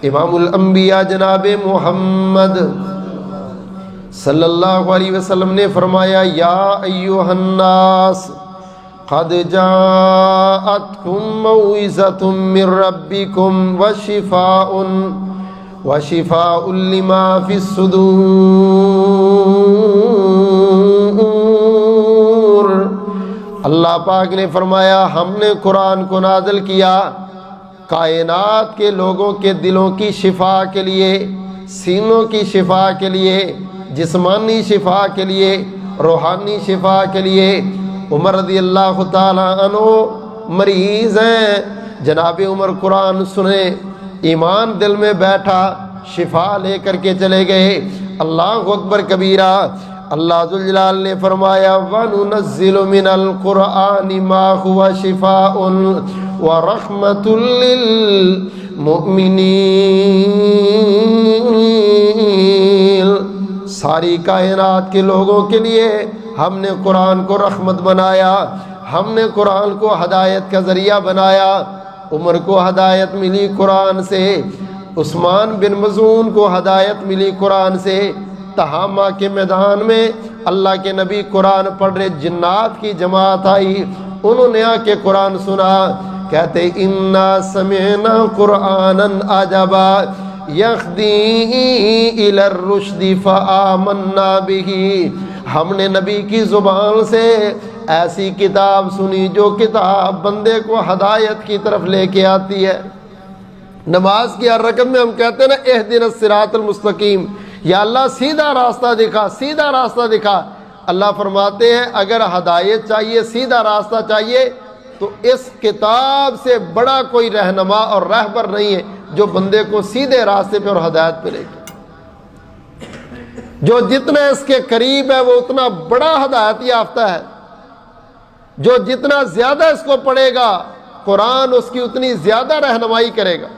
امام الانبیاء جناب محمد صلی اللہ علیہ وسلم نے فرمایا یا ایھا الناس قد جاءتکم موعظۃ من ربکم وشفاء لما فی الصدور۔ اللہ پاک نے فرمایا ہم نے قرآن کو نازل کیا کائنات کے لوگوں کے دلوں کی شفا کے لیے، سینوں کی شفا کے لیے، جسمانی شفا کے لیے، روحانی شفا کے لیے۔ عمر رضی اللہ تعالی عنہ مریض ہیں، جناب عمر قرآن سنے، ایمان دل میں بیٹھا، شفا لے کر کے چلے گئے۔ اللہ اکبر کبیرہ۔ اللہ ذوالجلال نے فرمایا وَنُنَزِّلُ مِنَ الْقُرْآنِ مَا هُوَ شِفَاءٌ وَرَحْمَةٌ لِّلْمُؤْمِنِينَ۔ ساری کائنات کے لوگوں کے لیے ہم نے قرآن کو رحمت بنایا، ہم نے قرآن کو ہدایت کا ذریعہ بنایا۔ عمر کو ہدایت ملی قرآن سے، عثمان بن مظعون کو ہدایت ملی قرآن سے۔ تہامہ کے میدان میں اللہ کے نبی قرآن پڑھ رہے، جنات کی جماعت آئی، انہوں نے آ کے قرآن سنا، کہتے انا سمعنا قرآنا عجبا یہدی الی الرشد فآمنا بہ۔ ہم نے نبی کی زبان سے ایسی کتاب سنی جو کتاب بندے کو ہدایت کی طرف لے کے آتی ہے۔ نماز کی ہر رکعت میں ہم کہتے ہیں نا اہدنا الصراط المستقیم، یا اللہ سیدھا راستہ دکھا، سیدھا راستہ دکھا۔ اللہ فرماتے ہیں اگر ہدایت چاہیے، سیدھا راستہ چاہیے، تو اس کتاب سے بڑا کوئی رہنما اور رہبر نہیں ہے جو بندے کو سیدھے راستے پہ اور ہدایت پہ لے کے، جو جتنا اس کے قریب ہے وہ اتنا بڑا ہدایت یافتہ ہے، جو جتنا زیادہ اس کو پڑھے گا قرآن اس کی اتنی زیادہ رہنمائی کرے گا۔